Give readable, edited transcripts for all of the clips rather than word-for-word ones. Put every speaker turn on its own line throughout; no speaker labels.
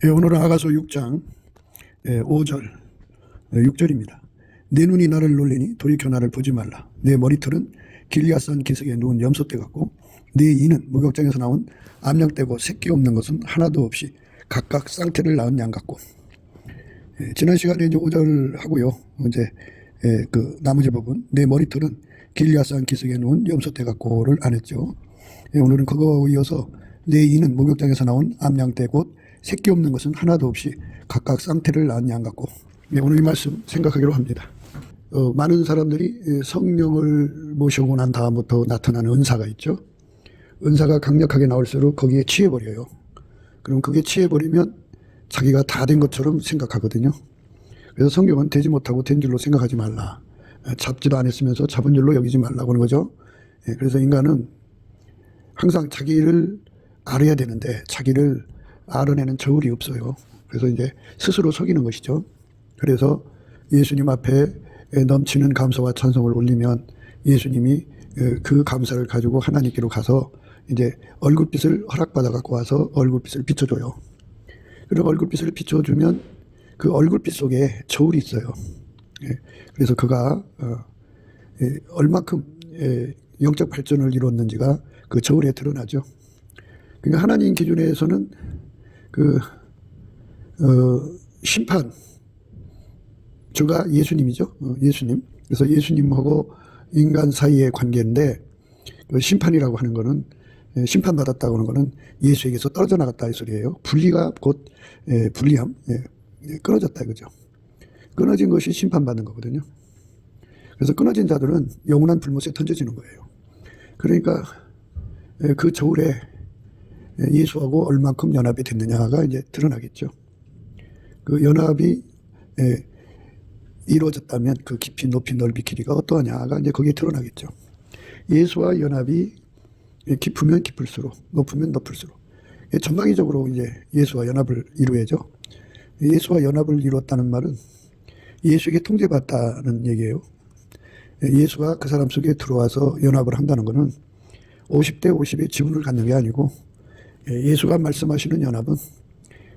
오늘은 아가서 6장 5절 6절입니다. 내 눈이 나를 놀리니 돌이켜 나를 보지 말라. 내 머리털은 길리앗산 기슭에 누운 염소떼 같고 내 이는 목욕장에서 나온 암양떼고 새끼 없는 것은 하나도 없이 각각 쌍태를 낳은 양 같고. 지난 시간에 이제 5절 하고요. 이제 그 나머지 부분 내 머리털은 길리앗산 기슭에 누운 염소떼 같고를 안 했죠. 오늘은 그거 이어서 내 이는 목욕장에서 나온 암양떼 곧 새끼 없는 것은 하나도 없이 각각 쌍태를 낳은 양 같고. 오늘 이 말씀 생각하기로 합니다. 많은 사람들이 성령을 모셔오고 난 다음부터 나타나는 은사가 있죠. 은사가 강력하게 나올수록 거기에 취해버려요. 그럼 그게 취해버리면 자기가 다 된 것처럼 생각하거든요. 그래서 성경은 되지 못하고 된 줄로 생각하지 말라. 잡지도 않았으면서 잡은 줄로 여기지 말라고 하는 거죠. 그래서 인간은 항상 자기를 알아야 되는데 자기를 알아내는 저울이 없어요. 그래서 이제 스스로 속이는 것이죠. 그래서 예수님 앞에 넘치는 감사와 찬송을 올리면 예수님이 그 감사를 가지고 하나님께로 가서 이제 얼굴빛을 허락받아 갖고 와서 얼굴빛을 비춰줘요. 그리고 얼굴빛을 비춰주면 그 얼굴빛 속에 저울이 있어요. 그래서 그가 얼마큼 영적 발전을 이뤘는지가 그 저울에 드러나죠. 그러니까 하나님 기준에서는 심판 주가 예수님이죠. 예수님. 그래서 예수님하고 인간 사이의 관계인데 그 심판이라고 하는 거는 심판받았다고 하는 거는 예수에게서 떨어져 나갔다 이 소리예요. 분리가 곧 분리함, 끊어졌다 이거죠. 끊어진 것이 심판받는 거거든요. 그래서 끊어진 자들은 영원한 불못에 던져지는 거예요. 그러니까 그 저울에 예수하고 얼만큼 연합이 됐느냐가 이제 드러나겠죠. 그 연합이 이루어졌다면 그 깊이, 높이, 넓이, 길이가 어떠하냐가 이제 거기에 드러나겠죠. 예수와 연합이 깊으면 깊을수록, 높으면 높을수록 전방위적으로 이제 예수와 연합을 이루어야죠. 예수와 연합을 이루었다는 말은 예수에게 통제받다는 얘기예요. 예수가 그 사람 속에 들어와서 연합을 한다는 것은 50대 50의 지분을 갖는 게 아니고 예수가 말씀하시는 연합은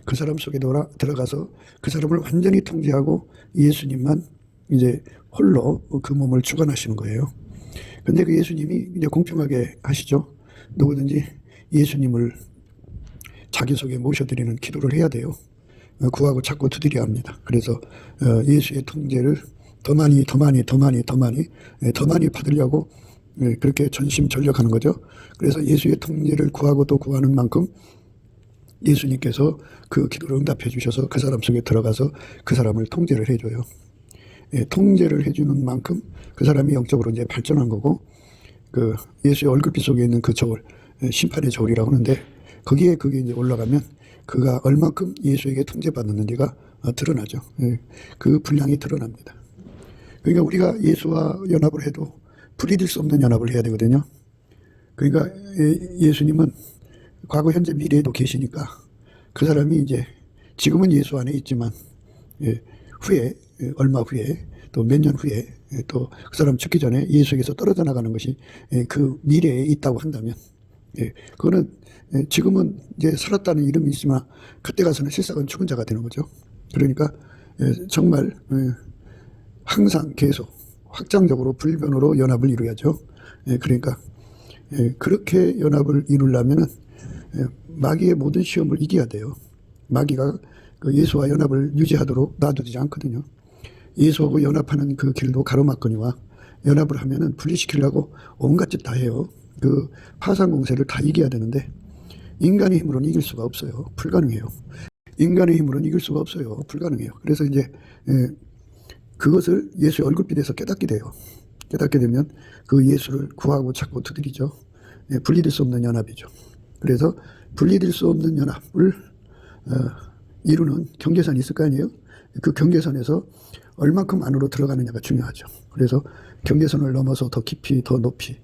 그 사람 속에 들어가서 그 사람을 완전히 통제하고 예수님만 이제 홀로 그 몸을 주관하시는 거예요. 근데 그 예수님이 이제 공평하게 하시죠. 누구든지 예수님을 자기 속에 모셔드리는 기도를 해야 돼요. 구하고 찾고 두드려야 합니다. 그래서 예수의 통제를 더 많이 받으려고 그렇게 전심전력하는 거죠. 그래서 예수의 통제를 구하고 또 구하는 만큼 예수님께서 그 기도를 응답해 주셔서 그 사람 속에 들어가서 그 사람을 통제를 해줘요. 통제를 해주는 만큼 그 사람이 영적으로 이제 발전한 거고, 그 예수의 얼굴빛 속에 있는 그 저울, 심판의 저울이라고 하는데 거기에 그게 이제 올라가면 그가 얼마큼 예수에게 통제받았는지가 드러나죠. 그 분량이 드러납니다. 그러니까 우리가 예수와 연합을 해도 분리될 수 없는 연합을 해야 되거든요. 그러니까 예수님은 과거, 현재, 미래에도 계시니까 그 사람이 이제 지금은 예수 안에 있지만 후에, 얼마 후에 또 몇 년 후에 또 그 사람 죽기 전에 예수에게서 떨어져 나가는 것이 그 미래에 있다고 한다면 그거는 지금은 이제 살았다는 이름이 있지만 그때 가서는 실상은 죽은 자가 되는 거죠. 그러니까 정말 항상 계속 확장적으로 불변으로 연합을 이루어야죠. 그러니까 그렇게 연합을 이루려면은 마귀의 모든 시험을 이겨야 돼요. 마귀가 그 예수와 연합을 유지하도록 놔두지 않거든요. 예수하고 연합하는 그 길도 가로막거니와 연합을 하면은 분리시키려고 온갖 짓 다 해요. 그 파상 공세를 다 이겨야 되는데 인간의 힘으로는 이길 수가 없어요. 불가능해요. 인간의 힘으로는 이길 수가 없어요. 불가능해요. 그래서 이제 그것을 예수의 얼굴빛에서 깨닫게 돼요. 깨닫게 되면 그 예수를 구하고 찾고 두드리죠. 분리될 수 없는 연합이죠. 그래서 분리될 수 없는 연합을 이루는 경계선이 있을 거 아니에요. 그 경계선에서 얼만큼 안으로 들어가느냐가 중요하죠. 그래서 경계선을 넘어서 더 깊이, 더 높이,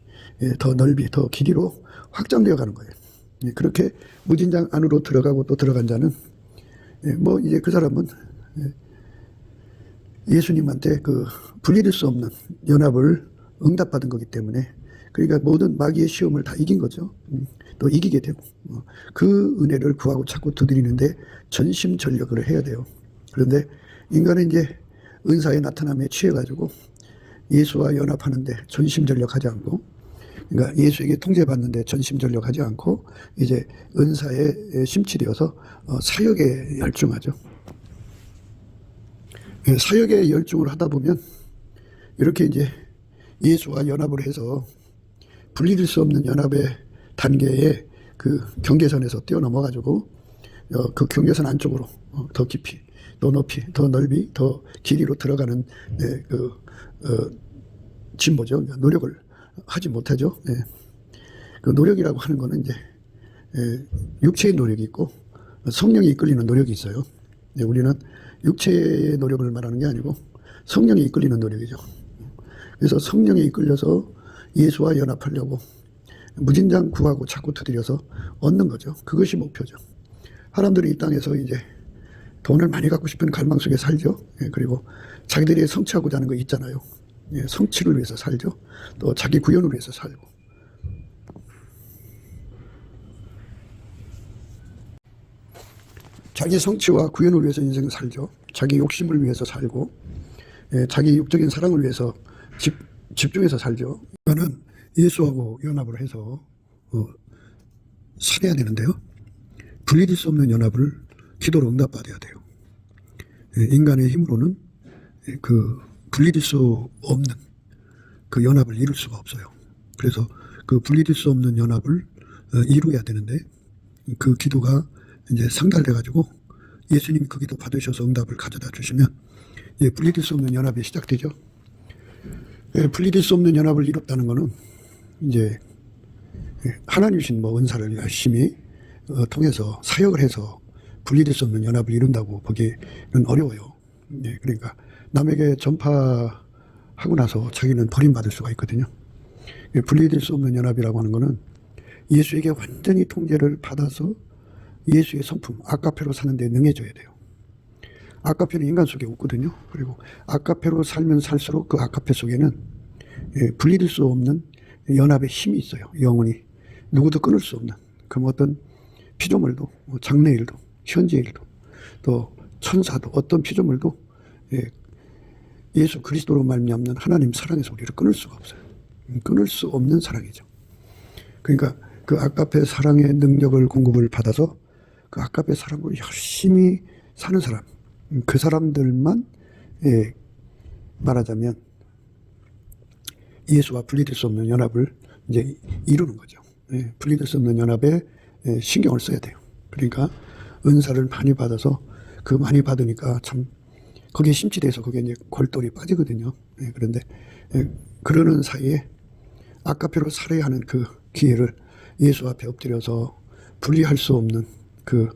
더 넓이, 더 길이로 확장되어 가는 거예요. 그렇게 무진장 안으로 들어가고 또 들어간 자는 뭐 이제 그 사람은 예수님한테 그 분리될 수 없는 연합을 응답받은 거기 때문에, 그러니까 모든 마귀의 시험을 다 이긴 거죠. 또 이기게 되고 그 은혜를 구하고 찾고 두드리는데 전심전력을 해야 돼요. 그런데 인간은 이제 은사의 나타남에 취해가지고 예수와 연합하는데 전심전력하지 않고, 그러니까 예수에게 통제받는데 전심전력하지 않고 이제 은사에 심취되어서 사역에 열중하죠. 사역에 열중을 하다 보면 이렇게 이제 예수와 연합을 해서 분리될 수 없는 연합의 단계에 그 경계선에서 뛰어넘어가지고 그 경계선 안쪽으로 더 깊이, 더 높이, 더 넓이, 더 길이로 들어가는 진보죠. 노력을 하지 못하죠. 그 노력이라고 하는 거는 이제 육체의 노력이 있고 성령이 이끌리는 노력이 있어요. 우리는 육체의 노력을 말하는 게 아니고 성령이 이끌리는 노력이죠. 그래서 성령에 이끌려서 예수와 연합하려고 무진장 구하고 찾고 두드려서 얻는 거죠. 그것이 목표죠. 사람들이 이 땅에서 이제 돈을 많이 갖고 싶은 갈망 속에 살죠. 그리고 자기들이 성취하고자 하는 거 있잖아요. 성취를 위해서 살죠. 또 자기 구현을 위해서 살고. 자기 성취와 구현을 위해서 인생을 살죠. 자기 욕심을 위해서 살고, 자기 육적인 사랑을 위해서 집중해서 살죠. 이거는 예수하고 연합을 해서 살아야 되는데요. 분리될 수 없는 연합을 기도로 응답받아야 돼요. 인간의 힘으로는 그 분리될 수 없는 그 연합을 이룰 수가 없어요. 그래서 그 분리될 수 없는 연합을 이루어야 되는데 그 기도가 이제 상달돼 가지고 예수님이 그 기도 받으셔서 응답을 가져다 주시면 분리될 수 없는 연합이 시작되죠. 분리될 수 없는 연합을 이뤘다는 것은 이제 하나님 주신 은사를 열심히 통해서 사역을 해서 분리될 수 없는 연합을 이룬다고 보기는 어려워요. 그러니까 남에게 전파하고 나서 자기는 버림받을 수가 있거든요. 분리될 수 없는 연합이라고 하는 것은 예수에게 완전히 통제를 받아서 예수의 성품, 아까페로 사는 데 능해져야 돼요. 아까페는 인간 속에 없거든요. 그리고 아까페로 살면 살수록 그 아까페 속에는 분리될 수 없는 연합의 힘이 있어요. 영원히 누구도 끊을 수 없는 그 어떤 피조물도, 장래일도, 현재일도, 또 천사도, 어떤 피조물도 예수 그리스도로 말미암는 하나님 사랑에서 우리를 끊을 수가 없어요. 끊을 수 없는 사랑이죠. 그러니까 그 아까페 사랑의 능력을 공급을 받아서 그 아까페 사랑으로 열심히 사는 사람, 그 사람들만 말하자면 예수와 분리될 수 없는 연합을 이제 이루는 거죠. 분리될 수 없는 연합에 신경을 써야 돼요. 그러니까 은사를 많이 받아서 그 많이 받으니까 참 거기에 심취돼서 거기에 이제 골똘히 빠지거든요. 그런데 그러는 사이에 아까페로 살아야 하는 그 기회를 예수 앞에 엎드려서 분리할 수 없는 그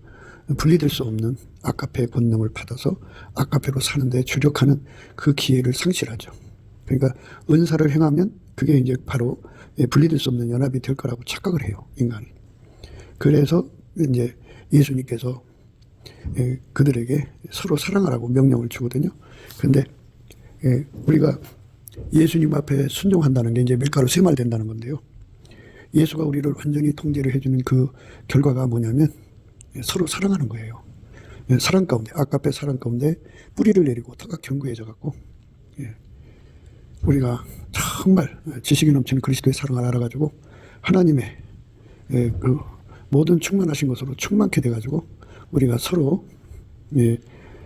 분리될 수 없는 아까페 권능을 받아서 아까페로 사는데 주력하는 그 기회를 상실하죠. 그러니까 은사를 행하면 그게 이제 바로 분리될 수 없는 연합이 될 거라고 착각을 해요, 인간이. 그래서 이제 예수님께서 그들에게 서로 사랑하라고 명령을 주거든요. 그런데 우리가 예수님 앞에 순종한다는 게 이제 밀가루 세말 된다는 건데요. 예수가 우리를 완전히 통제를 해주는 그 결과가 뭐냐면 서로 사랑하는 거예요. 사랑 가운데, 아까페 사랑 가운데 뿌리를 내리고 터가 견고해져 갖고 우리가 정말 지식이 넘치는 그리스도의 사랑을 알아가지고 하나님의 그 모든 충만하신 것으로 충만케 돼가지고 우리가 서로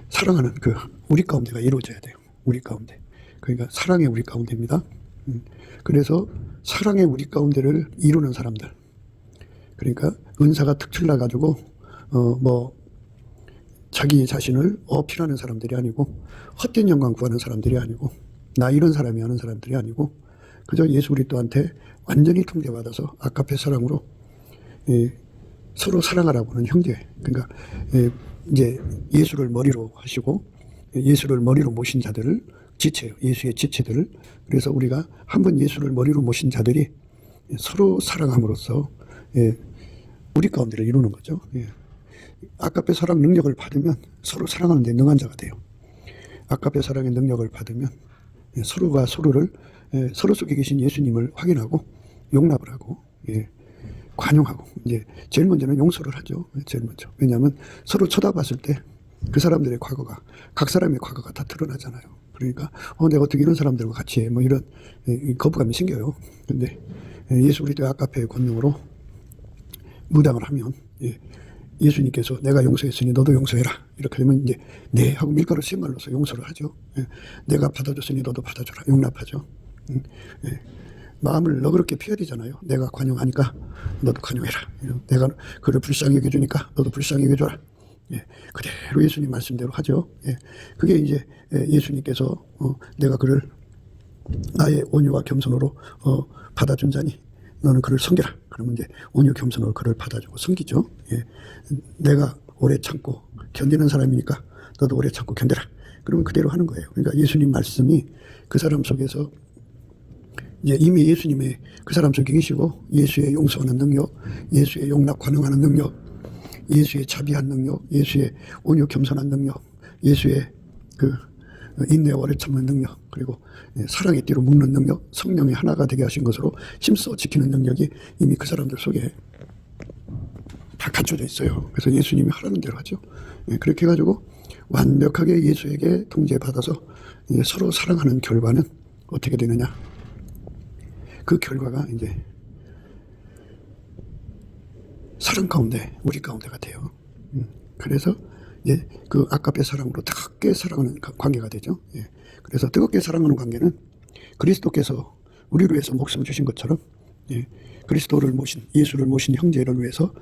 사랑하는 그 우리 가운데가 이루어져야 돼요. 우리 가운데. 그러니까 사랑의 우리 가운데입니다. 그래서 사랑의 우리 가운데를 이루는 사람들. 그러니까 은사가 특출나 가지고 자기 자신을 어필하는 사람들이 아니고 헛된 영광 구하는 사람들이 아니고 나 이런 사람이 하는 사람들이 아니고 그저 예수 그리스도한테 완전히 통제받아서 아까페 사랑으로 서로 사랑하라고 하는 형제. 그러니까 이제 예수를 머리로 하시고 예수를 머리로 모신 자들을 지체요. 예수의 지체들을. 그래서 우리가 한번 예수를 머리로 모신 자들이 서로 사랑함으로써 우리 가운데를 이루는 거죠. 아까페 사랑 능력을 받으면 서로 사랑하는 데 능한 자가 돼요. 아까페 사랑의 능력을 받으면 서로가 서로를 서로 속에 계신 예수님을 확인하고 용납을 하고 관용하고 이제 제일 먼저는 용서를 하죠. 제일 먼저. 왜냐하면 서로 쳐다봤을 때 그 사람들의 과거가 각 사람의 과거가 다 드러나잖아요. 그러니까 내가 어떻게 이런 사람들과 같이 해? 뭐 이런 거부감이 생겨요. 근데 예수 그리스도의 아가페의 권능으로 무당을 하면 예수님께서 내가 용서했으니 너도 용서해라. 이렇게 되면 이제 네 하고 밀가루 세 말로서 용서를 하죠. 내가 받아줬으니 너도 받아줘라. 용납하죠. 마음을 너그럽게 피해야 되잖아요. 내가 관용하니까 너도 관용해라. 내가 그를 불쌍히 여겨주니까 너도 불쌍히 여겨줘라. 그대로 예수님 말씀대로 하죠. 그게 이제 예수님께서 내가 그를 나의 온유와 겸손으로 받아준 자니 너는 그를 섬겨라. 그러면 이제 온유 겸손으로 그를 받아주고 섬기죠. 내가 오래 참고 견디는 사람이니까 너도 오래 참고 견뎌라. 그러면 그대로 하는 거예요. 그러니까 예수님 말씀이 그 사람 속에서 이제 이미 예수님의 그 사람 속에 계시고 예수의 용서하는 능력, 예수의 용납 관용하는 능력, 예수의 자비한 능력, 예수의 온유 겸손한 능력, 예수의 그 인내와 오래 참는 능력, 그리고 사랑의 띠로 묶는 능력, 성령이 하나가 되게 하신 것으로 힘써 지키는 능력이 이미 그 사람들 속에 다 갖춰져 있어요. 그래서 예수님이 하라는 대로 하죠. 그렇게 해가지고 완벽하게 예수에게 통제받아서 서로 사랑하는 결과는 어떻게 되느냐? 그 결과가 이제 사랑 가운데 우리 가운데가 돼요. 그래서 이제 그 아가페 사랑으로 뜨겁게 사랑하는 관계가 되죠. 그래서 뜨겁게 사랑하는 관계는 그리스도께서 우리를 위해서 목숨을 주신 것처럼 그리스도를 모신 예수를 모신 형제를 위해서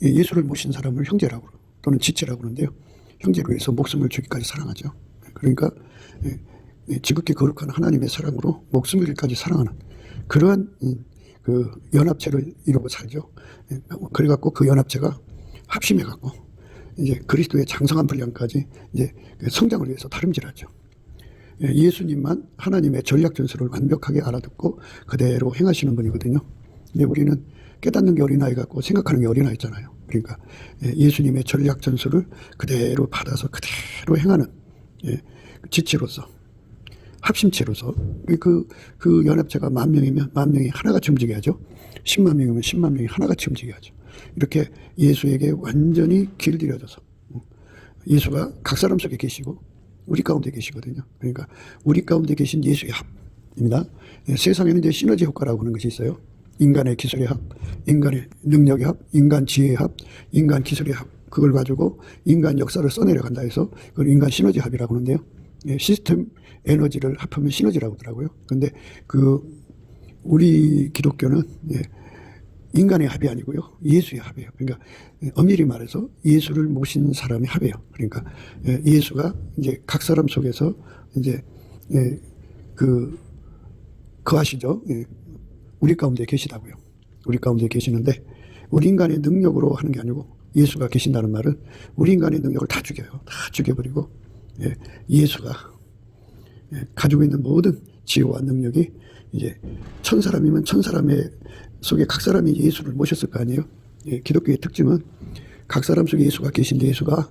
예수를 모신 사람을 형제라고 또는 지체라고 그러는데요. 형제를 위해서 목숨을 주기까지 사랑하죠. 그러니까 지극히 거룩한 하나님의 사랑으로 목숨을 주기까지 사랑하는 그러한 그 연합체를 이루고 살죠. 그래갖고 그 연합체가 합심해갖고 이제 그리스도의 장성한 분량까지 이제 성장을 위해서 다름질하죠. 예수님만 하나님의 전략 전술을 완벽하게 알아듣고 그대로 행하시는 분이거든요. 근데 우리는 깨닫는 게 어린아이 같고 생각하는 게 어린아이잖아요. 그러니까 예수님의 전략 전술을 그대로 받아서 그대로 행하는 지체로서 합심체로서 그 연합체가 10,000명이면 10,000명이 하나같이 움직여야죠. 10만 명이면 10만 명이 하나같이 움직여야죠. 이렇게 예수에게 완전히 길들여져서 예수가 각 사람 속에 계시고 우리 가운데 계시거든요. 그러니까 우리 가운데 계신 예수의 합입니다. 세상에는 이제 시너지 효과라고 하는 것이 있어요. 인간의 기술의 합, 인간의 능력의 합, 인간 지혜의 합, 인간 기술의 합. 그걸 가지고 인간 역사를 써내려간다 해서 그걸 인간 시너지 합이라고 하는데요. 시스템 에너지를 합하면 시너지라고 하더라고요. 근데 우리 기독교는 인간의 합이 아니고요. 예수의 합이에요. 그러니까 엄밀히 말해서 예수를 모신 사람의 합이에요. 그러니까 예수가 이제 각 사람 속에서 이제 그 아시죠? 우리 가운데 계시다고요. 우리 가운데 계시는데 우리 인간의 능력으로 하는 게 아니고 예수가 계신다는 말은 우리 인간의 능력을 다 죽여요. 다 죽여버리고 예수가 가지고 있는 모든 지혜와 능력이 이제 1000사람이면 1000사람의 속에 각 사람이 예수를 모셨을 거 아니에요. 기독교의 특징은 각 사람 속에 예수가 계신데 예수가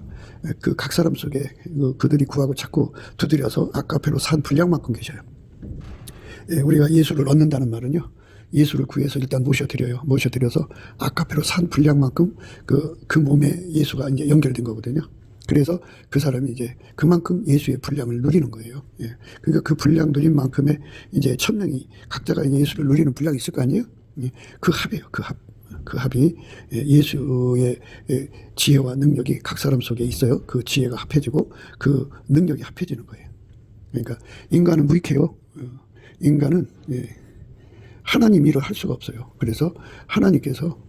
그 각 사람 속에 그들이 구하고 찾고 두드려서 아가페로 산 분량만큼 계셔요. 우리가 예수를 얻는다는 말은요. 예수를 구해서 일단 모셔드려요. 모셔드려서 아가페로 산 분량만큼 그 몸에 예수가 이제 연결된 거거든요. 그래서 그 사람이 이제 그만큼 예수의 분량을 누리는 거예요. 그러니까 그 분량 누린 만큼의 이제 1000명이 각자가 예수를 누리는 분량이 있을 거 아니에요? 그 합이에요. 그 합. 그 합이 예수의 지혜와 능력이 각 사람 속에 있어요. 그 지혜가 합해지고 그 능력이 합해지는 거예요. 그러니까 인간은 무익해요. 인간은 하나님 일을 할 수가 없어요. 그래서 하나님께서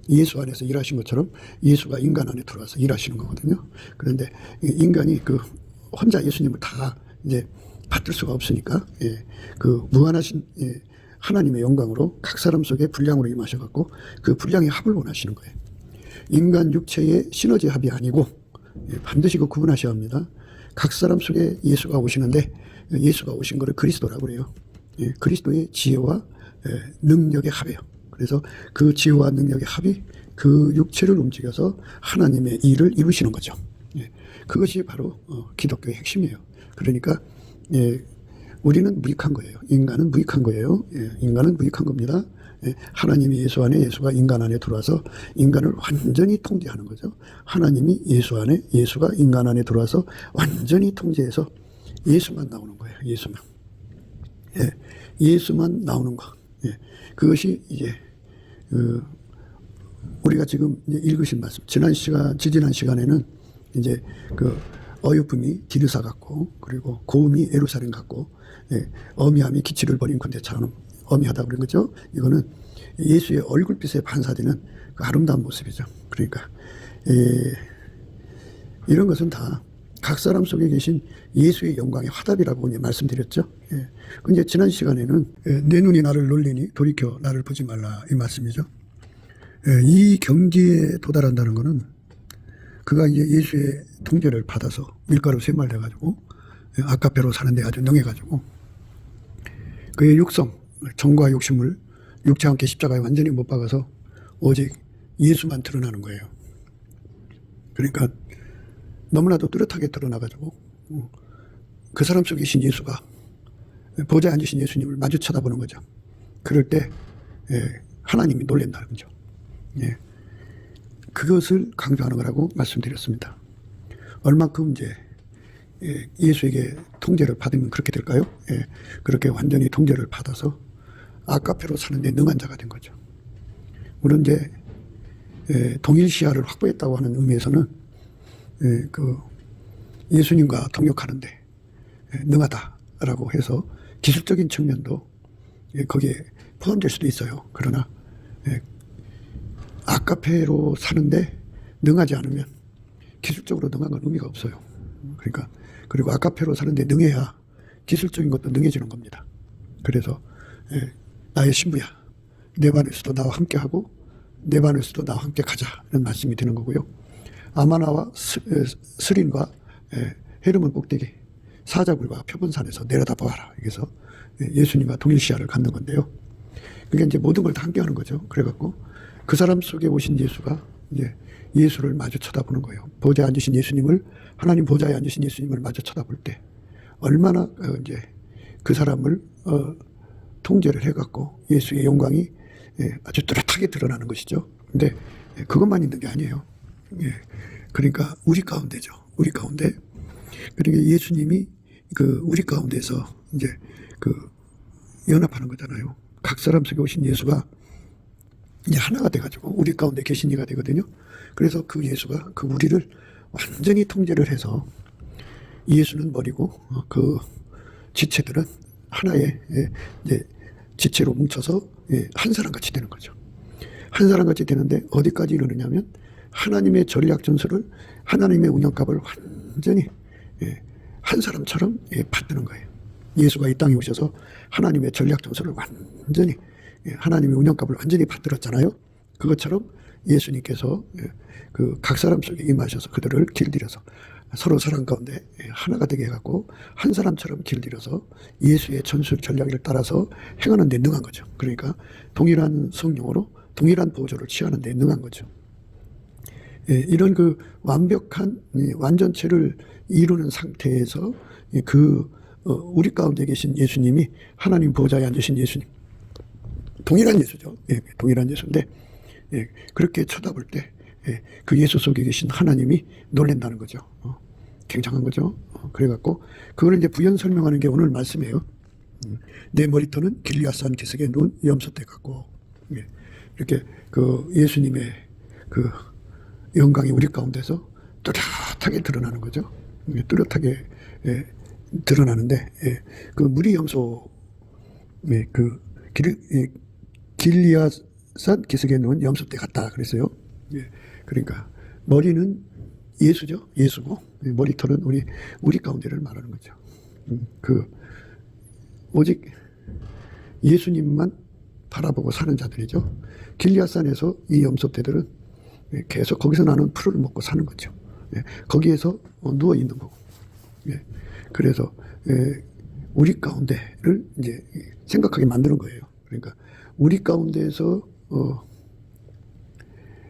예수 안에서 일하신 것처럼 예수가 인간 안에 들어와서 일하시는 거거든요. 그런데 인간이 혼자 예수님을 다 이제 받들 수가 없으니까 그 무한하신 하나님의 영광으로 각 사람 속에 분량으로 임하셔갖고 그 분량의 합을 원하시는 거예요. 인간 육체의 시너지 합이 아니고 반드시 그 구분하셔야 합니다. 각 사람 속에 예수가 오시는데 예수가 오신 거를 그리스도라고 그래요. 그리스도의 지혜와 능력의 합이에요. 그래서 그 지혜와 능력의 합이 그 육체를 움직여서 하나님의 일을 이루시는 거죠. 그것이 바로 기독교의 핵심이에요. 그러니까 우리는 무익한 거예요. 인간은 무익한 거예요. 인간은 무익한 겁니다. 하나님이 예수 안에, 예수가 인간 안에 들어와서 인간을 완전히 통제하는 거죠. 하나님이 예수 안에, 예수가 인간 안에 들어와서 완전히 통제해서 예수만 나오는 거예요. 예수만. 예, 예수만 나오는 거. 예, 그것이 이제 우리가 지금 이제 읽으신 말씀. 지지난 시간에는 이제 그 어여쁨이 디르사 같고, 그리고 고음이 예루살렘 같고, 예, 어미함이 기치를 버린 군대처럼 어미하다 그런 거죠. 이거는 예수의 얼굴빛에 반사되는 그 아름다운 모습이죠. 그러니까 이런 것은 다 각 사람 속에 계신 예수의 영광의 화답이라고 이제 말씀드렸죠. 예. 근데 지난 시간에는 내 눈이 나를 놀리니 돌이켜 나를 보지 말라 이 말씀이죠. 예, 이 경지에 도달한다는 것은 그가 이제 예수의 통제를 받아서 밀가루 세 말 돼가지고 아카페로 사는데 아주 능해가지고 그의 육성, 정과 욕심을 육체와 함께 십자가에 완전히 못 박아서 오직 예수만 드러나는 거예요. 그러니까 너무나도 뚜렷하게 드러나가지고 그 사람 속에 계신 예수가 보좌에 앉으신 예수님을 마주 쳐다보는 거죠. 그럴 때 하나님이 놀란다는 거죠. 그것을 강조하는 거라고 말씀드렸습니다. 얼만큼 이제 예수에게 통제를 받으면 그렇게 될까요? 그렇게 완전히 통제를 받아서 아카페로 사는데 능한 자가 된 거죠. 물론 이제 동일 시야를 확보했다고 하는 의미에서는 그 예수님과 동역하는데 능하다라고 해서 기술적인 측면도 거기에 포함될 수도 있어요. 그러나 아카페로 사는데 능하지 않으면 기술적으로 능한 건 의미가 없어요. 그러니까 그리고 아카페로 사는데 능해야 기술적인 것도 능해지는 겁니다. 그래서 나의 신부야, 내 반에서도 나와 함께하고 내 반에서도 나와 함께 가자는 말씀이 되는 거고요. 아마나와 스린과 헤르몬 꼭대기 사자굴과 표본산에서 내려다보아라. 그래서 예수님과 동일 시야를 갖는 건데요. 그게 이제 모든 걸 다 함께하는 거죠. 그래갖고 그 사람 속에 오신 예수가 이제 예수를 마주 쳐다보는 거예요. 보좌에 앉으신 예수님을, 하나님 보좌에 앉으신 예수님을 마주 쳐다볼 때 얼마나 이제 그 사람을 통제를 해갖고 예수의 영광이 아주 뚜렷하게 드러나는 것이죠. 근데 그것만 있는 게 아니에요. 그러니까 우리 가운데죠. 우리 가운데. 그러니까 예수님이 그 우리 가운데서 이제 그 연합하는 거잖아요. 각 사람 속에 오신 예수가 이제 하나가 돼가지고 우리 가운데 계신 이가 되거든요. 그래서 그 예수가 그 우리를 완전히 통제를 해서 예수는 머리고 그 지체들은 하나의 이제 지체로 뭉쳐서 한 사람 같이 되는 거죠. 한 사람 같이 되는데 어디까지 이르느냐면 하나님의 전략 전술을, 하나님의 운영값을 완전히 한 사람처럼 받드는 거예요. 예수가 이 땅에 오셔서 하나님의 전략 전술을 완전히, 하나님의 운영값을 완전히 받들었잖아요. 그것처럼 예수님께서 그 각 사람 속에 임하셔서 그들을 길들여서 서로 사랑 가운데 하나가 되게 해갖고 한 사람처럼 길들여서 예수의 전술 전략을 따라서 행하는 데 능한 거죠. 그러니까 동일한 성령으로 동일한 보조를 취하는 데 능한 거죠. 이런 그 완벽한 완전체를 이루는 상태에서 우리 가운데 계신 예수님이 하나님 보좌에 앉으신 예수님, 동일한 예수죠. 동일한 예수인데 그렇게 쳐다볼 때 그 예수 속에 계신 하나님이 놀란다는 거죠. 굉장한 거죠. 그래갖고 그거를 이제 부연 설명하는 게 오늘 말씀이에요. 내 머리털은 길리앗산 기슭에 누운 염소떼 같고, 이렇게 그 예수님의 그 영광이 우리 가운데서 뚜렷하게 드러나는 거죠. 뚜렷하게 드러나는데 그 무리 염소 그 길리앗산 기슭에 누운 염소떼 같다 그랬어요. 그러니까 머리는 예수죠. 예수고 머리털은 우리 가운데를 말하는 거죠. 그 오직 예수님만 바라보고 사는 자들이죠. 길리앗산에서 이 염소떼들은 계속 거기서 나는 풀을 먹고 사는 거죠. 거기에서 누워 있는 거고. 그래서 우리 가운데를 이제 생각하게 만드는 거예요. 그러니까 우리 가운데에서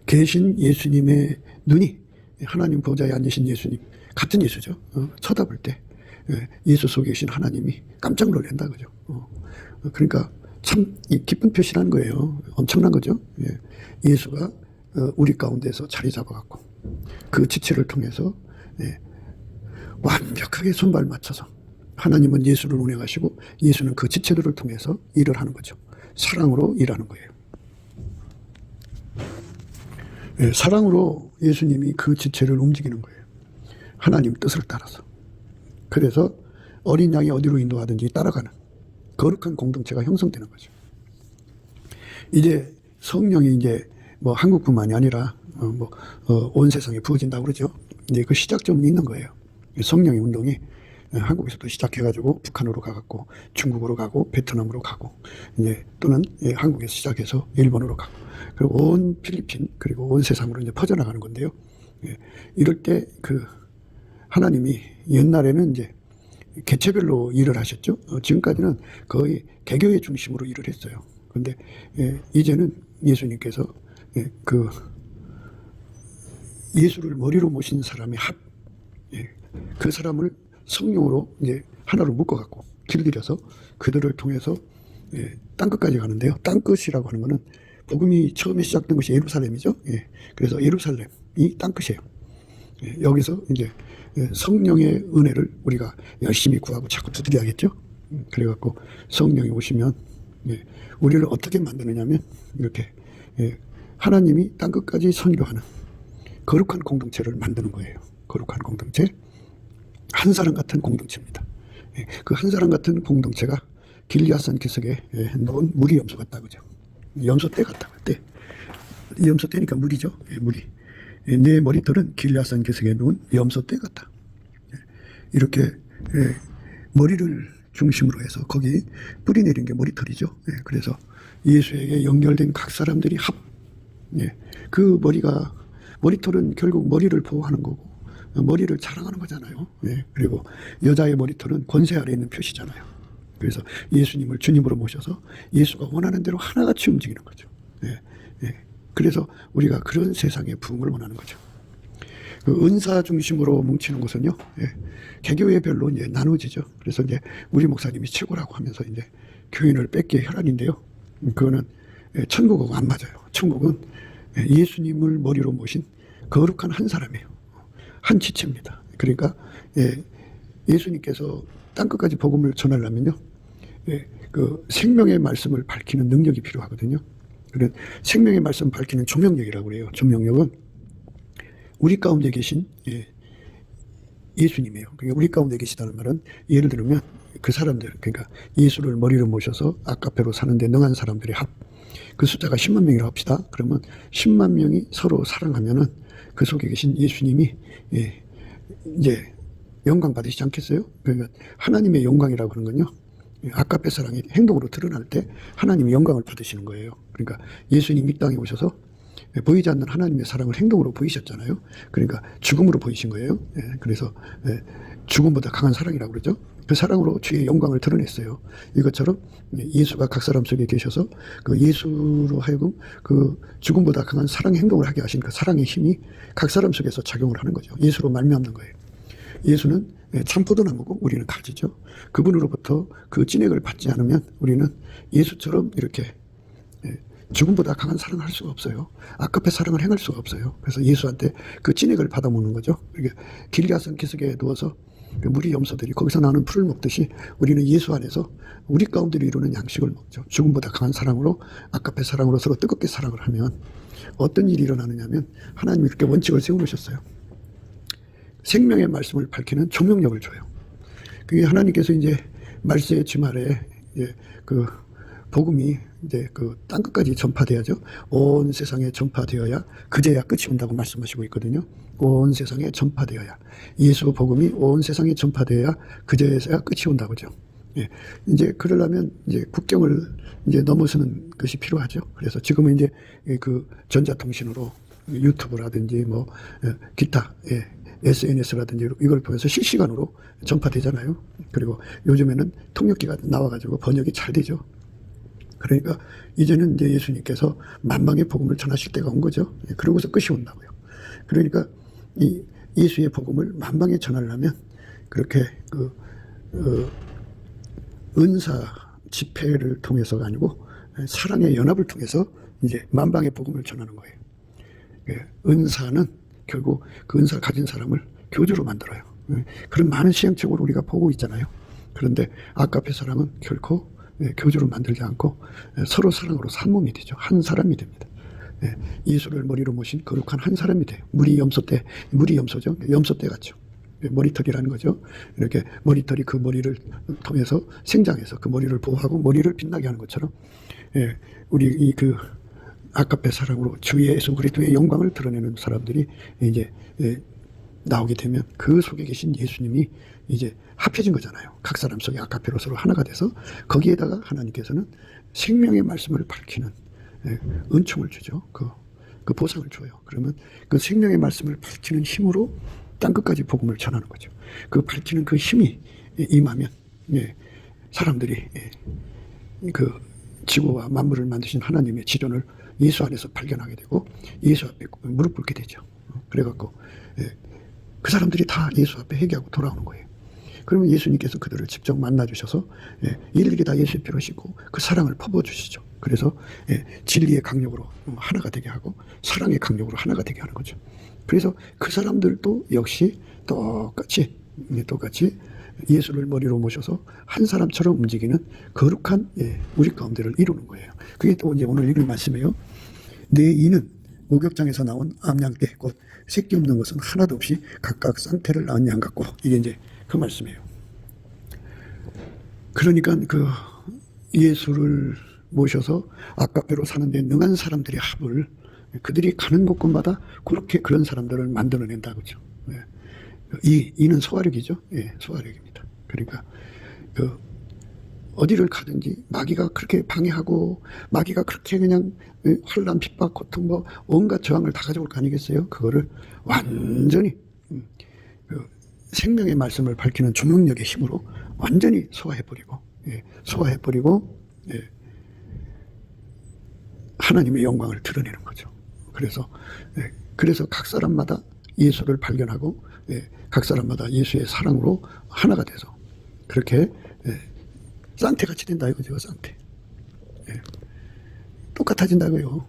계신 예수님의 눈이 하나님 보좌에 앉으신 예수님, 같은 예수죠. 쳐다볼 때 예수 속에 계신 하나님이 깜짝 놀란다 그죠. 그러니까 참 기쁜 표시라는 거예요. 엄청난 거죠. 예수가 우리 가운데서 자리 잡아갖고 그 지체를 통해서 완벽하게 손발 맞춰서 하나님은 예수를 운행하시고 예수는 그 지체들을 통해서 일을 하는 거죠. 사랑으로 일하는 거예요. 사랑으로 예수님이 그 지체를 움직이는 거예요. 하나님 뜻을 따라서. 그래서 어린 양이 어디로 인도하든지 따라가는 거룩한 공동체가 형성되는 거죠. 이제 성령이 이제 뭐 한국뿐만이 아니라 온 세상에 부어진다고 그러죠. 이제 그 시작점이 있는 거예요. 성령의 운동이 한국에서도 시작해가지고 북한으로 가고 중국으로 가고 베트남으로 가고 이제 또는 한국에서 시작해서 일본으로 가고 그리고 온 필리핀 그리고 온 세상으로 이제 퍼져나가는 건데요. 이럴 때 그 하나님이 옛날에는 이제 개체별로 일을 하셨죠. 지금까지는 거의 개교의 중심으로 일을 했어요. 그런데 이제는 예수님께서 그 예수를 머리로 모신 사람의 그 사람을 성령으로 이제 하나로 묶어갖고 길들여서 그들을 통해서 땅끝까지 가는데요. 땅끝이라고 하는 것은 복음이 처음에 시작된 것이 예루살렘이죠. 그래서 예루살렘이 땅끝이에요. 여기서 이제 성령의 은혜를 우리가 열심히 구하고 자꾸 두드려야겠죠. 그래갖고 성령이 오시면 우리를 어떻게 만드느냐면 이렇게 하나님이 땅끝까지 선교하는 거룩한 공동체를 만드는 거예요. 거룩한 공동체. 한 사람 같은 공동체입니다. 그 한 사람 같은 공동체가 길리앗산 기슭에 놓은 무리 염소 같다 그죠. 염소 떼 같다. 떼. 염소 떼니까 무리죠. 무리. 내 머리털은 길리앗산 기슭에 놓은 염소 떼 같다. 이렇게 머리를 중심으로 해서 거기 뿌리 내린 게 머리털이죠. 그래서 예수에게 연결된 각 사람들이 그 머리털은 결국 머리를 보호하는 거고 머리를 자랑하는 거잖아요. 그리고 여자의 머리털은 권세 아래 있는 표시잖아요. 그래서 예수님을 주님으로 모셔서 예수가 원하는 대로 하나같이 움직이는 거죠. 그래서 우리가 그런 세상의 부흥을 원하는 거죠. 그 은사 중심으로 뭉치는 것은요, 개교회별로 이제 나누어지죠. 그래서 이제 우리 목사님이 최고라고 하면서 이제 교인을 뺏기의 혈안인데요. 그거는 천국하고 안 맞아요. 천국은 예수님을 머리로 모신 거룩한 한 사람이에요. 한 지체입니다. 그러니까 예수님께서 땅끝까지 복음을 전하려면요, 그 생명의 말씀을 밝히는 능력이 필요하거든요. 그런 생명의 말씀 밝히는 조명력이라고 그래요. 조명력은 우리 가운데 계신 예수님이에요. 그러니까 우리 가운데 계시다는 말은 예를 들면 그 사람들, 그러니까 예수를 머리로 모셔서 아카페로 사는데 능한 사람들의 합, 그 숫자가 10만 명이라고 합시다. 그러면 10만 명이 서로 사랑하면은 그 속에 계신 예수님이 이제 영광 받으시지 않겠어요? 그러니까 하나님의 영광이라고 하는 건요, 아카페 사랑이 행동으로 드러날 때 하나님이 영광을 받으시는 거예요. 그러니까 예수님이 이 땅에 오셔서 보이지 않는 하나님의 사랑을 행동으로 보이셨잖아요. 그러니까 죽음으로 보이신 거예요. 그래서 죽음보다 강한 사랑이라고 그러죠. 그 사랑으로 주의 영광을 드러냈어요. 이것처럼 예수가 각 사람 속에 계셔서 그 예수로 하여금 그 죽음보다 강한 사랑의 행동을 하게 하신 그 사랑의 힘이 각 사람 속에서 작용을 하는 거죠. 예수로 말미암는 거예요. 예수는 참포도나무고 우리는 가지죠. 그분으로부터 그 진액을 받지 않으면 우리는 예수처럼 이렇게 죽음보다 강한 사랑을 할 수가 없어요. 아카페 사랑을 행할 수가 없어요. 그래서 예수한테 그 진액을 받아먹는 거죠. 이게 길리앗산 기슭에 누워서 그 무리 염소들이 거기서 나오는 풀을 먹듯이 우리는 예수 안에서 우리 가운데로 이루는 양식을 먹죠. 죽음보다 강한 사랑으로 아카페 사랑으로 서로 뜨겁게 사랑을 하면 어떤 일이 일어나느냐면 하나님이 이렇게 원칙을 세워놓으셨어요. 생명의 말씀을 밝히는 조명력을 줘요. 그게 하나님께서 이제 말세의 주말에 그 복음이 이제 그 땅끝까지 전파돼야죠. 온 세상에 전파되어야 그제야 끝이 온다고 말씀하시고 있거든요. 온 세상에 전파되어야, 예수 복음이 온 세상에 전파되어야 그제야 끝이 온다고죠. 이제 그러려면 이제 국경을 이제 넘어서는 것이 필요하죠. 그래서 지금은 이제 그 전자통신으로 유튜브라든지 뭐 기타 SNS라든지 이걸 통해서 실시간으로 전파되잖아요. 그리고 요즘에는 통역기가 나와가지고 번역이 잘 되죠. 그러니까 이제는 이제 예수님께서 만방의 복음을 전하실 때가 온 거죠. 그러고서 끝이 온다고요. 그러니까 이 예수의 복음을 만방에 전하려면 그렇게 그 은사 집회를 통해서가 아니고 사랑의 연합을 통해서 이제 만방의 복음을 전하는 거예요. 은사는 결국 그 은사를 가진 사람을 교주로 만들어요. 그런 많은 시행착오를 우리가 보고 있잖아요. 그런데 아카페 사랑은 결코 교주로 만들지 않고 서로 사랑으로 한 몸이 되죠. 한 사람이 됩니다. 예수를 머리로 모신 거룩한 한 사람이 돼요. 물이 염소죠. 염소떼 같죠. 머리털이라는 거죠. 이렇게 머리털이 그 머리를 통해서 생장해서 그 머리를 보호하고 머리를 빛나게 하는 것처럼 우리 그 아카페 사랑으로 주 예수 그리스도의 영광을 드러내는 사람들이 이제 나오게 되면 그 속에 계신 예수님이 이제 합해진 거잖아요. 각 사람 속에 아카페로 서로 하나가 돼서 거기에다가 하나님께서는 생명의 말씀을 밝히는 은총을 주죠. 그 보상을 줘요. 그러면 그 생명의 말씀을 밝히는 힘으로 땅끝까지 복음을 전하는 거죠. 그 밝히는 그 힘이 임하면 사람들이 그 지구와 만물을 만드신 하나님의 지존을 예수 안에서 발견하게 되고 예수 앞에 무릎 꿇게 되죠. 그래갖고 그 사람들이 다 예수 앞에 회개하고 돌아오는 거예요. 그러면 예수님께서 그들을 직접 만나주셔서 일일이 다 예수의 피로 씻고 그 사랑을 퍼부어주시죠. 그래서 진리의 강력으로 하나가 되게 하고 사랑의 강력으로 하나가 되게 하는 거죠. 그래서 그 사람들도 역시 똑같이 예수를 머리로 모셔서 한 사람처럼 움직이는 거룩한 우리 가운데를 이루는 거예요. 그게 또 이제 오늘 읽을 말씀이에요. 내 이는 목욕장에서 나온 암양떼 곧 새끼 없는 것은 하나도 없이 각각 쌍태를 낳은 양 같고, 이게 이제 그 말씀이에요. 그러니까 그 예수를 모셔서 아카페로 사는데 능한 사람들의 합을 그들이 가는 곳곳마다 그렇게 그런 사람들을 만들어낸다, 그죠? 이는 소화력이죠. 소화력입니다. 그러니까 어디를 가든지 마귀가 그렇게 방해하고 마귀가 그렇게 그냥 환난, 핍박, 고통 뭐 온갖 저항을 다 가져올 거 아니겠어요? 그거를 완전히 생명의 말씀을 밝히는 조명력의 힘으로 완전히 소화해버리고 하나님의 영광을 드러내는 거죠. 그래서 각 사람마다 예수를 발견하고 각 사람마다 예수의 사랑으로 하나가 돼서 그렇게 쌍태같이 된다 이거죠. 쌍태. 똑같아진다고요.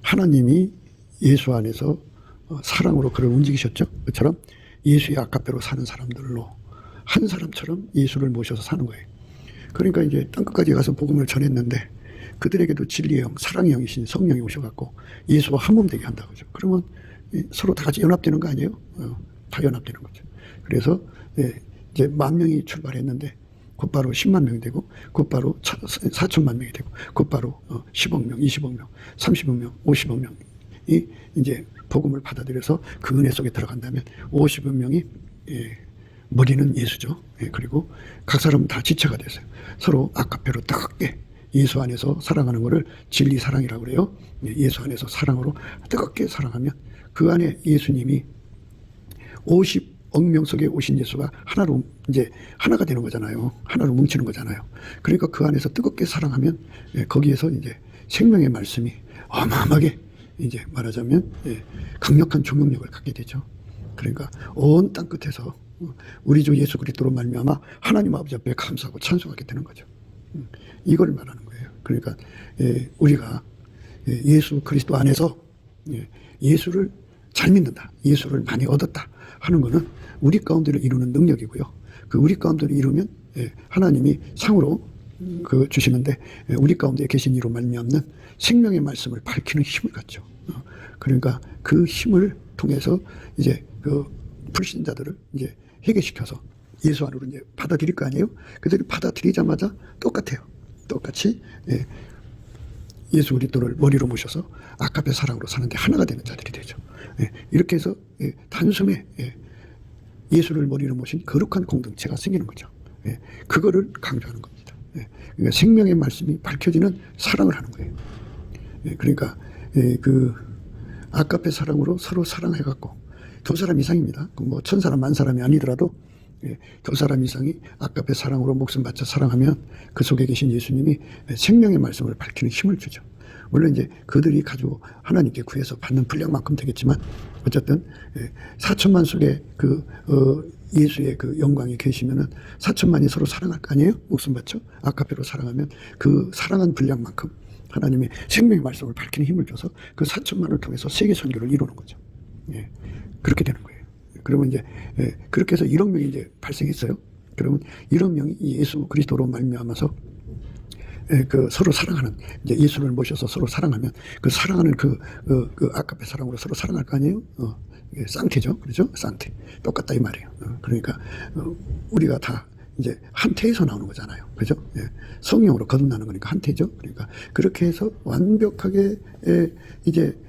하나님이 예수 안에서 사랑으로 그를 움직이셨죠. 그처럼 예수의 아카페로 사는 사람들로 한 사람처럼 예수를 모셔서 사는 거예요. 그러니까 이제 땅끝까지 가서 복음을 전했는데 그들에게도 진리의 영, 사랑의 영이신 성령이 오셔갖고 예수와 한 몸 되게 한다고 그죠. 그러면 서로 다 같이 연합되는 거 아니에요? 다 연합되는 거죠. 그래서 이제 10,000명이 출발했는데 곧바로 10만 명이 되고 곧바로 4천만 명이 되고 곧바로 10억 명, 20억 명, 30억 명, 50억 명이 이제 복음을 받아들여서 그 은혜 속에 들어간다면 50억 명이 머리는 예수죠. 그리고 각 사람은 다 지체가 됐어요. 서로 아카페로 뜨겁게 예수 안에서 사랑하는 것을 진리 사랑이라고 그래요. 예수 안에서 사랑으로 뜨겁게 사랑하면 그 안에 예수님이 50억 명 속에 오신 예수가 하나로 이제 하나가 되는 거잖아요. 하나로 뭉치는 거잖아요. 그러니까 그 안에서 뜨겁게 사랑하면 거기에서 이제 생명의 말씀이 어마어마하게 이제 말하자면 강력한 조명력을 갖게 되죠. 그러니까 온 땅 끝에서 우리 주 예수 그리스도로 말미암아 하나님 아버지 앞에 감사하고 찬송하게 되는 거죠. 이걸 말하는 거예요. 그러니까 우리가 예수 그리스도 안에서 예수를 잘 믿는다, 예수를 많이 얻었다 하는 것은 우리 가운데를 이루는 능력이고요. 그 우리 가운데를 이루면 하나님이 상으로 그 주시는데 우리 가운데 계신 이로 말미암는 생명의 말씀을 밝히는 힘을 갖죠. 그러니까 그 힘을 통해서 이제 그 불신자들을 이제 회개시켜서 예수 안으로 이제 받아들일 거 아니에요? 그들이 받아들이자마자 똑같아요. 똑같이 예수 그리스도를 머리로 모셔서 아카페 사랑으로 사는데 하나가 되는 자들이 되죠. 이렇게 해서 단숨에 예수를 머리로 모신 거룩한 공동체가 생기는 거죠. 그거를 강조하는 겁니다. 그러니까 생명의 말씀이 밝혀지는 사랑을 하는 거예요. 그러니까 그 아카페 사랑으로 서로 사랑해갖고 2사람 이상입니다. 뭐 1000사람, 10,000사람이 아니더라도 2사람 이상이 아카페 사랑으로 목숨 바쳐 사랑하면 그 속에 계신 예수님이 생명의 말씀을 밝히는 힘을 주죠. 물론 이제 그들이 가지고 하나님께 구해서 받는 분량만큼 되겠지만 어쨌든 4천만 속에 예수의 그 영광이 계시면은 4천만이 서로 사랑할 거 아니에요? 목숨 바쳐 아카페로 사랑하면 그 사랑한 분량만큼 하나님의 생명의 말씀을 밝히는 힘을 줘서 그 4천만을 통해서 세계 선교를 이루는 거죠. 예, 그렇게 되는 거예요. 그러면 이제 그렇게 해서 1억 명이 이제 발생했어요. 그러면 1억 명이 예수 그리스도로 말미암아서 그 서로 사랑하는 이제 예수를 모셔서 서로 사랑하면 그 사랑하는 그 아카페 사랑으로 서로 사랑할 거 아니에요? 쌍태죠, 그렇죠? 쌍태 똑같다 이 말이에요. 그러니까 우리가 다 이제 한 태에서 나오는 거잖아요, 그죠? 성령으로 거듭나는 거니까 한 태죠. 그러니까 그렇게 해서 완벽하게 이제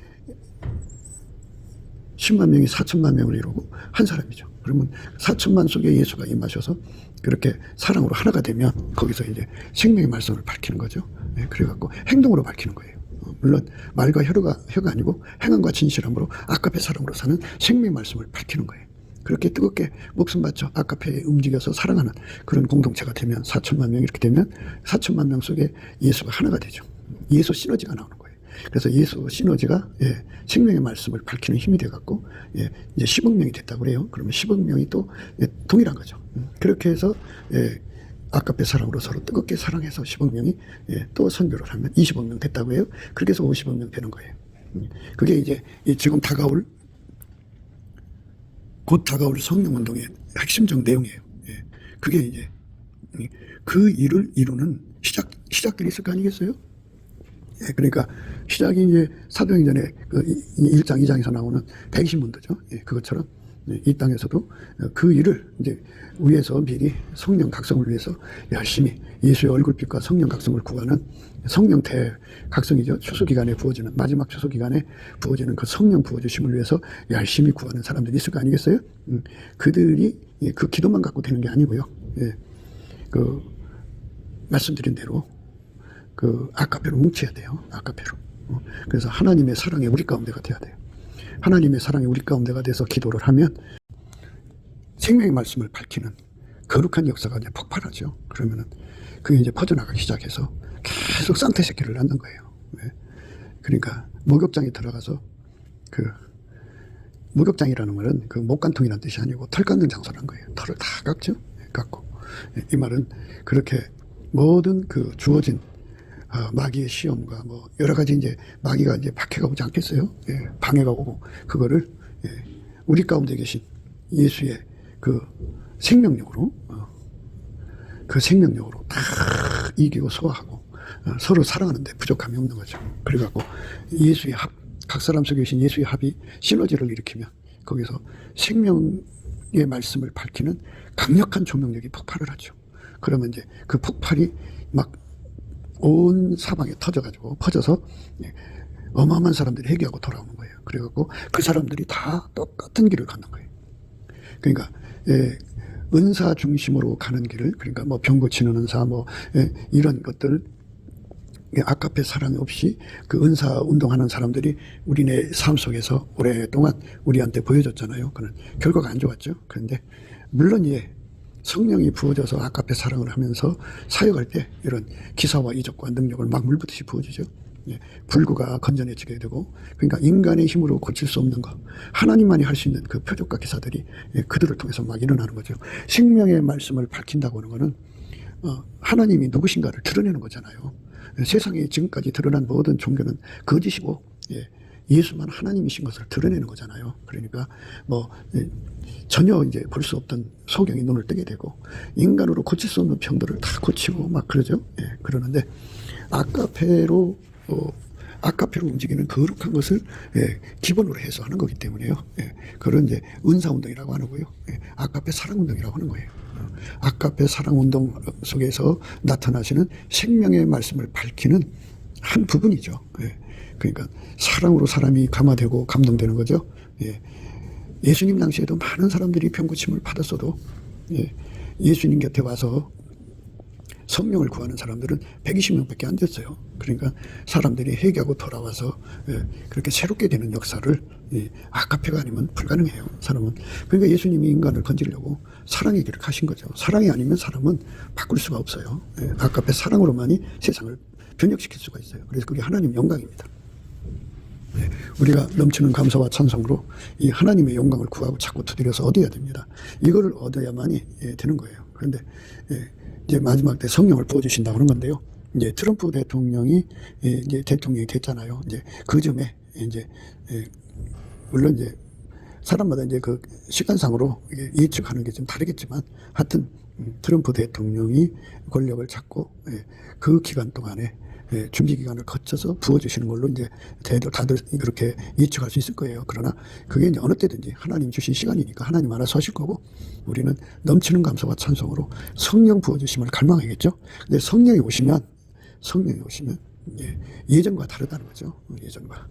10만 명이 4천만 명을 이루고 한 사람이죠. 그러면 4천만 속에 예수가 임하셔서 그렇게 사랑으로 하나가 되면 거기서 이제 생명의 말씀을 밝히는 거죠. 그래갖고 행동으로 밝히는 거예요. 물론 말과 혀가 아니고 행함과 진실함으로 아카페 사랑으로 사는 생명의 말씀을 밝히는 거예요. 그렇게 뜨겁게 목숨 바쳐 아카페에 움직여서 사랑하는 그런 공동체가 되면 4천만 명 이렇게 되면 4천만 명 속에 예수가 하나가 되죠. 예수 시너지가 나오는 거예요. 그래서 예수 시너지가 생명의 말씀을 밝히는 힘이 돼갖고 이제 10억 명이 됐다고 그래요. 그러면 10억 명이 또 동일한 거죠. 그렇게 해서 아카페 사랑으로 서로 뜨겁게 사랑해서 10억 명이 또 선교를 하면 20억 명 됐다고 해요. 그렇게 해서 50억 명 되는 거예요. 그게 이제 지금 곧 다가올 성령운동의 핵심적 내용이에요. 그게 이제 그 일을 이루는 시작들이 있을 거 아니겠어요? 그러니까 시작이 이제 사도행전의 그 1장, 2장에서 나오는 백신문도죠. 그것처럼 이 땅에서도 그 일을 이제 위에서 미리 성령 각성을 위해서 열심히 예수의 얼굴빛과 성령 각성을 구하는 성령 대각성이죠. 추수기간에 부어지는 마지막 추수기간에 부어지는 그 성령 부어주심을 위해서 열심히 구하는 사람들이 있을 거 아니겠어요? 그들이 그 기도만 갖고 되는 게 아니고요. 그 말씀드린 대로 그 아카페로 뭉쳐야 돼요. 아카페로. 그래서 하나님의 사랑이 우리 가운데가 돼야 돼요. 하나님의 사랑이 우리 가운데가 돼서 기도를 하면 생명의 말씀을 밝히는 거룩한 역사가 이제 폭발하죠. 그러면은 그게 이제 퍼져나가기 시작해서 계속 쌍태 새끼를 낳는 거예요. 그러니까 목욕장에 들어가서 그 목욕장이라는 말은 그 목간통이라는 뜻이 아니고 털 깎는 장소라는 거예요. 털을 다 깎죠. 깎고 이 말은 그렇게 모든 그 주어진 마귀의 시험과 뭐 여러 가지 이제 마귀가 이제 박해가 오지 않겠어요? 방해가 오고 그거를 우리 가운데 계신 예수의 그 생명력으로 그 생명력으로 다 이기고 소화하고 서로 사랑하는데 부족함이 없는 거죠. 그래갖고 예수의 각 사람 속에 계신 예수의 합이 시너지를 일으키면 거기서 생명의 말씀을 밝히는 강력한 조명력이 폭발을 하죠. 그러면 이제 그 폭발이 막 온 사방에 퍼져서 어마어마한 사람들이 회개하고 돌아오는 거예요. 그래갖고 그 사람들이 다 똑같은 길을 가는 거예요. 그러니까 은사 중심으로 가는 길을, 그러니까 뭐 병 고치는 은사 뭐 이런 것들, 아카페 사랑이 없이 그 은사 운동하는 사람들이 우리네 삶 속에서 오랫동안 우리한테 보여줬잖아요. 그는 결과가 안 좋았죠. 그런데 물론 성령이 부어져서 아카페 사랑을 하면서 사역할 때 이런 기사와 이적과 능력을 막 물붓듯이 부어주죠. 불구가 건전해지게 되고, 그러니까 인간의 힘으로 고칠 수 없는 것, 하나님만이 할 수 있는 그 표적과 기사들이 그들을 통해서 막 일어나는 거죠. 생명의 말씀을 밝힌다고 하는 것은 하나님이 누구신가를 드러내는 거잖아요. 세상에 지금까지 드러난 모든 종교는 거짓이고 예수만 하나님이신 것을 드러내는 거잖아요. 그러니까 뭐 전혀 이제 볼 수 없던 소경이 눈을 뜨게 되고 인간으로 고칠 수 없는 병들을 다 고치고 막 그러죠. 그러는데 아카페로 움직이는 거룩한 것을 기본으로 해서 하는 거기 때문에요. 그런 이제 은사운동이라고 하고요. 아카페 사랑운동이라고 하는 거예요. 아카페 사랑운동 속에서 나타나시는 생명의 말씀을 밝히는 한 부분이죠. 그러니까 사랑으로 사람이 감화되고 감동되는 거죠. 예수님 당시에도 많은 사람들이 병고침을 받았어도 예수님 곁에 와서 성령을 구하는 사람들은 120명밖에 안 됐어요. 그러니까 사람들이 회개하고 돌아와서 그렇게 새롭게 되는 역사를 아카페가 아니면 불가능해요. 사람은. 그러니까 예수님이 인간을 건지려고 사랑의 길을 가신 거죠. 사랑이 아니면 사람은 바꿀 수가 없어요. 아카페 사랑으로만이 세상을 변혁시킬 수가 있어요. 그래서 그게 하나님 영광입니다. 우리가 넘치는 감사와 찬송으로 이 하나님의 영광을 구하고 자꾸 두드려서 얻어야 됩니다. 이거를 얻어야만이 되는 거예요. 그런데 이제 마지막 때 성령을 부어주신다 그런 건데요. 이제 트럼프 대통령이 이제 대통령이 됐잖아요. 이제 그 점에 이제 물론 이제 사람마다 이제 그 시간상으로 예측하는 게 좀 다르겠지만 하여튼 트럼프 대통령이 권력을 잡고 그 기간 동안에 준비 기간을 거쳐서 부어주시는 걸로 이제 다들 그렇게 예측할 수 있을 거예요. 그러나 그게 이제 어느 때든지 하나님 주신 시간이니까 하나님 알아서 하실 거고 우리는 넘치는 감사와 찬송으로 성령 부어주심을 갈망하겠죠. 근데 성령이 오시면 예전과 다르다는 거죠. 예전과.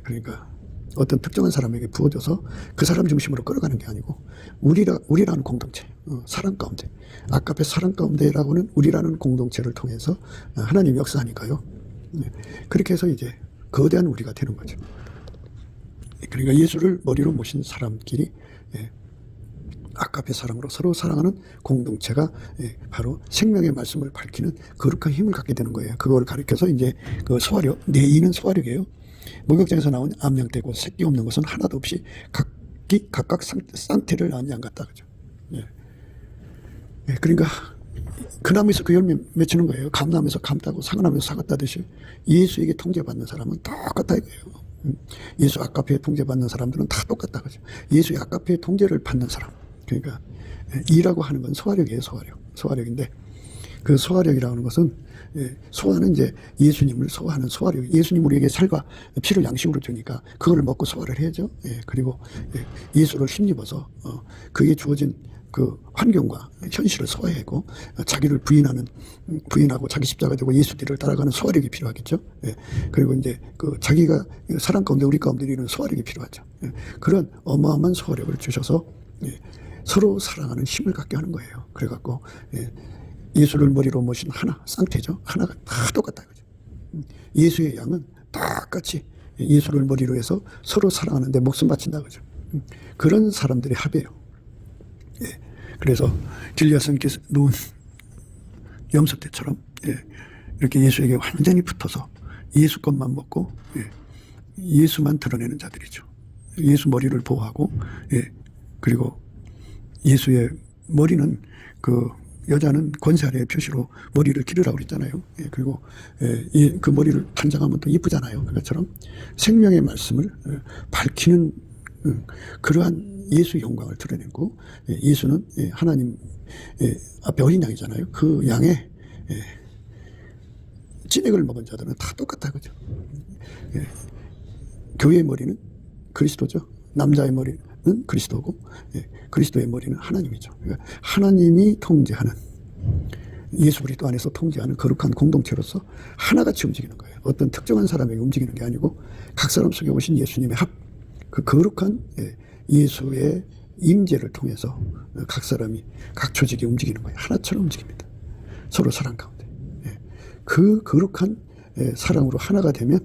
그러니까 어떤 특정한 사람에게 부어줘서 그 사람 중심으로 끌어가는 게 아니고 우리라는 공동체, 사랑 가운데, 아까의 사랑 가운데라고는 우리라는 공동체를 통해서 하나님 역사하니까요. 그렇게 해서 이제 거대한 우리가 되는 거죠. 그러니까 예수를 머리로 모신 사람끼리 아까의 사랑으로 서로 사랑하는 공동체가 바로 생명의 말씀을 밝히는 거룩한 힘을 갖게 되는 거예요. 그걸 가리켜서 이제 그 소화력, 내 이는 소화력이에요. 목욕장에서 나온 암양떼고 새끼 없는 것은 하나도 없이 각각 상태를 안지 않갔다 그죠. 그러니까 그 나무에서 그 열매 맺히는 거예요. 감나무에서 감 따고 사과나무에서 사과 따듯이 예수에게 통제받는 사람은 똑같다 이거예요. 예수 아까페에 통제받는 사람들은 다 똑같다 그죠. 예수의 아까페에 통제를 받는 사람. 그러니까 이라고 하는 건 소화력이에요. 소화력인데 그 소화력이라는 것은 소화는 이제 예수님을 소화하는 소화력. 예수님 우리에게 살과 피를 양식으로 주니까 그거를 먹고 소화를 해야죠. 그리고 예수를 힘입어서 그게 주어진 그 환경과 현실을 소화하고 자기를 부인하고 자기 십자가 되고 예수 뒤를 따라가는 소화력이 필요하겠죠. 그리고 이제 그 자기가 사람 가운데 우리 가운데 이런 소화력이 필요하죠. 그런 어마어마한 소화력을 주셔서 서로 사랑하는 힘을 갖게 하는 거예요. 그래갖고 예수를 머리로 모신 하나, 쌍태죠. 하나가 다 똑같다. 그죠? 예수의 양은 똑같이 예수를 머리로 해서 서로 사랑하는데 목숨 바친다. 그죠? 그런 사람들의 합이에요. 그래서 길리앗성께서 누운 염소떼처럼 이렇게 예수에게 완전히 붙어서 예수 것만 먹고 예수만 드러내는 자들이죠. 예수 머리를 보호하고 그리고 예수의 머리는 그 여자는 권세 아래의 표시로 머리를 기르라고 그랬잖아요. 그리고 그 머리를 단장하면 또 이쁘잖아요. 그것처럼 생명의 말씀을 밝히는 그러한 예수의 영광을 드러내고 예수는 하나님 앞에 어린 양이잖아요. 그 양의 찐액을 먹은 자들은 다 똑같다. 그죠? 교회의 머리는 그리스도죠. 남자의 머리는 그리스도고 그리스도의 머리는 하나님이죠. 그러니까 하나님이 통제하는 예수 그리스도 안에서 통제하는 거룩한 공동체로서 하나같이 움직이는 거예요. 어떤 특정한 사람에게 움직이는 게 아니고 각 사람 속에 오신 예수님의 그 거룩한 예수의 임재를 통해서 각 사람이 각 조직이 움직이는 거예요. 하나처럼 움직입니다. 서로 사랑 가운데. 그 거룩한 사랑으로 하나가 되면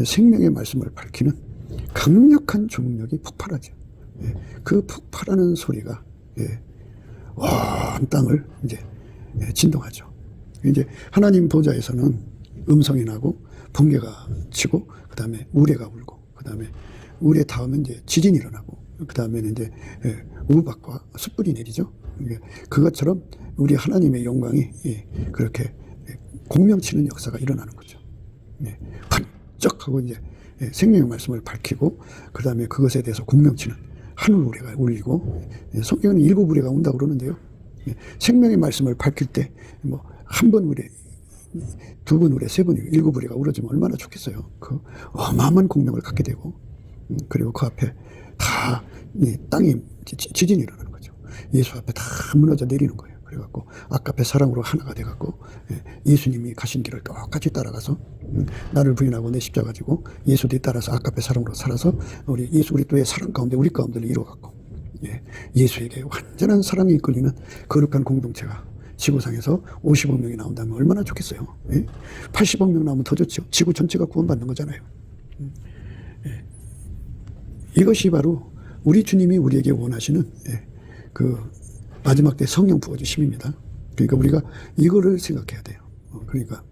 생명의 말씀을 밝히는 강력한 조명력이 폭발하죠. 그 폭발하는 소리가 온 땅을 이제 진동하죠. 이제 하나님 보좌에서는 음성이 나고 번개가 치고 그 다음에 우레가 울고 그 다음에 우레 다음에 이제 지진이 일어나고 그 다음에는 이제 우박과 숯불이 내리죠. 그것처럼 우리 하나님의 영광이 그렇게 공명치는 역사가 일어나는 거죠. 반짝하고 이제 생명의 말씀을 밝히고 그 다음에 그것에 대해서 공명치는 하늘 우레가 울리고 성경에는 일곱 우레가 온다고 그러는데요. 생명의 말씀을 밝힐 때 뭐 한 번 우레, 두 번 우레, 세 번 우레, 일곱 우레가 울어지면 얼마나 좋겠어요. 그 어마어마한 공명을 갖게 되고 그리고 그 앞에 다 땅이 지진이 일어나는 거죠. 예수 앞에 다 무너져 내리는 거예요. 그래갖고 아까페 사랑으로 하나가 돼갖고 예수님이 가신 길을 똑같이 따라가서 나를 부인하고 내 십자가 지고 예수 뒤 따라서 아까페 사랑으로 살아서 우리 예수 그리스도의 사랑 가운데 우리 가운데를 이루어갖고 예수에게 완전한 사랑이 이끌리는 거룩한 공동체가 지구상에서 50억 명이 나온다면 얼마나 좋겠어요. 80억 명 나오면 더 좋죠. 지구 전체가 구원받는 거잖아요. 이것이 바로 우리 주님이 우리에게 원하시는 그 마지막 때 성령 부어주심입니다. 그러니까 우리가 이거를 생각해야 돼요. 그러니까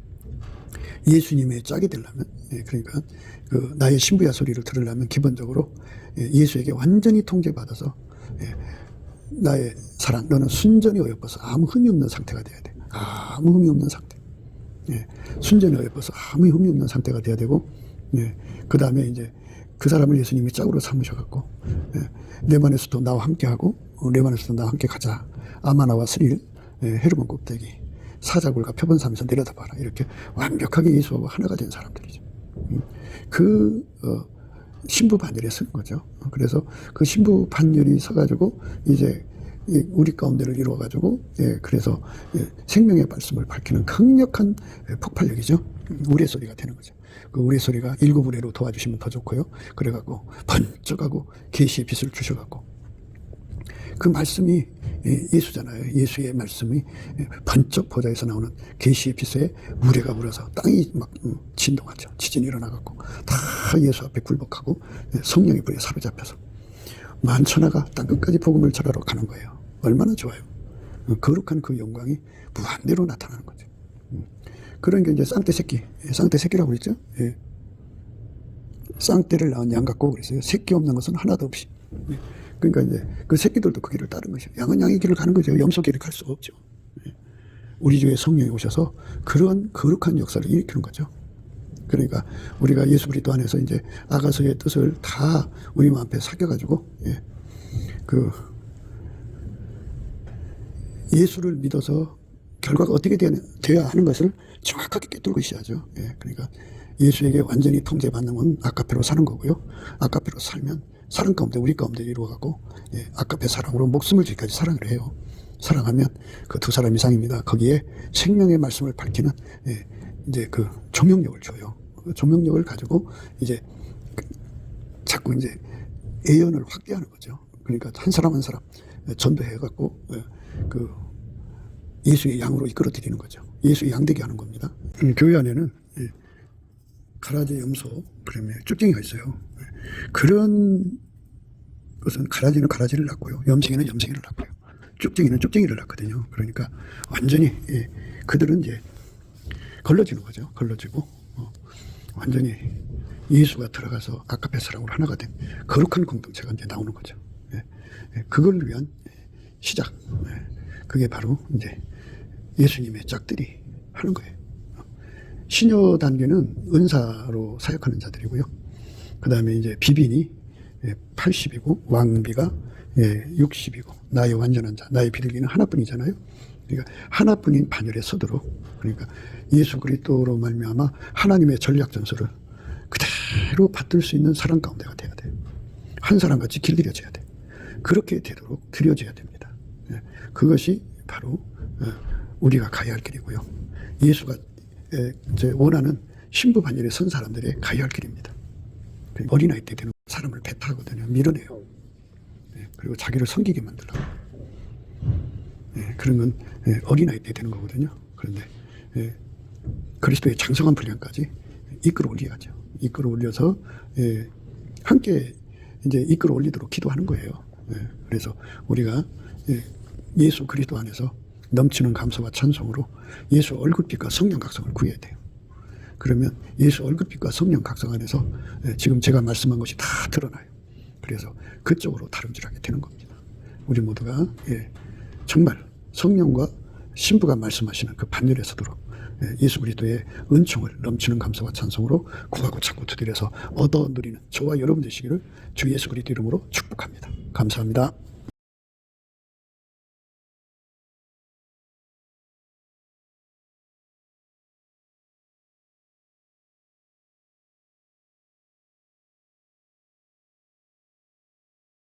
예수님의 짝이 되려면 그러니까 그 나의 신부야 소리를 들으려면 기본적으로 예수에게 완전히 통제받아서 나의 사랑, 너는 순전히 어여뻐서 아무 흠이 없는 상태가 돼야 돼. 아무 흠이 없는 상태. 순전히 어여뻐서 아무 흠이 없는 상태가 돼야 되고, 그 다음에 이제 그 사람을 예수님이 짝으로 삼으셔갖고, 레바논에서도 나와 함께하고, 레바논에서도 나와 함께 가자. 아마나와 스릴, 헤르몬 꼭대기, 사자굴과 표본삼에서 내려다봐라. 이렇게 완벽하게 예수와 하나가 된 사람들이죠. 신부 반열에 쓰는 거죠. 그래서 그 신부 반열이 서가지고 이제 우리 가운데를 이루어가지고 그래서 생명의 말씀을 밝히는 강력한 폭발력이죠. 우레소리가 되는 거죠. 그 우레소리가 일곱 우레로 도와주시면 더 좋고요. 그래갖고 번쩍하고 계시의 빛을 주셔갖고 그 말씀이 예수잖아요. 예수의 말씀이 번쩍 보좌에서 나오는 계시의 빛에 우레가 불어서 땅이 막 진동하죠. 지진이 일어나갖고 다 예수 앞에 굴복하고 성령의 불에 사로잡혀서 만천하가 땅끝까지 복음을 전하러 가는 거예요. 얼마나 좋아요. 거룩한 그 영광이 무한대로 나타나는 거죠. 그런 게 이제 쌍떼 새끼라고 그랬죠. 쌍떼를 낳은 양 같고 그랬어요. 새끼 없는 것은 하나도 없이. 그러니까 이제 그 새끼들도 그 길을 따른 것이죠. 양은 양의 길을 가는 거죠. 염소 길을 갈 수가 없죠. 우리 주에 성령이 오셔서 그런 거룩한 역사를 일으키는 거죠. 그러니까 우리가 예수 그리스도 안에서 이제 아가서의 뜻을 다 우리 마음 앞에 새겨가지고 그 예수를 믿어서 결과가 어떻게 되어야 하는 것을 정확하게 꿰뚫고 있어야죠. 그러니까 예수에게 완전히 통제받는 건 아까페로 사는 거고요. 아까페로 살면 사랑 가운데 우리 가운데 이루어가고 아까페 사랑으로 목숨을 지기까지 사랑을 해요. 사랑하면 그 두 사람 이상입니다. 거기에 생명의 말씀을 밝히는 이제 그 조명력을 줘요. 그 조명력을 가지고 이제 자꾸 이제 예언을 확대하는 거죠. 그러니까 한 사람 한 사람 전도해갖고 그 예수의 양으로 이끌어드리는 거죠. 예수의 양되게 하는 겁니다. 교회 안에는 가라지, 염소, 그다음에 쭉쟁이가 있어요. 그런 것은 가라지는 가라지를 낳고요. 염생이는 염생이를 낳고요. 쭉쟁이는 쭉쟁이를 낳거든요. 그러니까 완전히 그들은 이제 걸러지는 거죠. 걸러지고 완전히 예수가 들어가서 아까페 사랑으로 하나가 된 거룩한 공동체가 이제 나오는 거죠. 그걸 위한 시작. 그게 바로 이제 예수님의 짝들이 하는 거예요. 시녀 단계는 은사로 사역하는 자들이고요. 그 다음에 이제 비빈이 80이고 왕비가 60이고 나의 완전한 자, 나의 비둘기는 하나뿐이잖아요. 그러니까 하나뿐인 반열에 서도록, 그러니까 예수 그리스도로 말미암아 하나님의 전략 전술을 그대로 받들 수 있는 사람 가운데가 돼야 돼요. 한 사람같이 길들여져야 돼요. 그렇게 되도록 들여져야 됩니다. 그것이 바로 우리가 가야 할 길이고요. 예수가 이제 원하는 신부 반열에 선 사람들의 가야 할 길입니다. 어린아이 때 되는 사람을 배타하거든요. 밀어내요. 그리고 자기를 섬기게 만들라고. 그런 건 어린아이 때 되는 거거든요. 그런데 그리스도의 장성한 분량까지 이끌어 올려야죠. 이끌어 올려서 함께 이제 이끌어 올리도록 기도하는 거예요. 그래서 우리가 예수 그리스도 안에서 넘치는 감사와 찬송으로 예수 얼굴빛과 성령 각성을 구해야 돼요. 그러면 예수 얼굴빛과 성령 각성 안에서 지금 제가 말씀한 것이 다 드러나요. 그래서 그쪽으로 다름질하게 되는 겁니다. 우리 모두가 정말 성령과 신부가 말씀하시는 그 반열에 서도록 예수 그리스도의 은총을 넘치는 감사와 찬송으로 구하고 찾고 두드려서 얻어 누리는 저와 여러분 되시기를 주 예수 그리스도 이름으로 축복합니다. 감사합니다.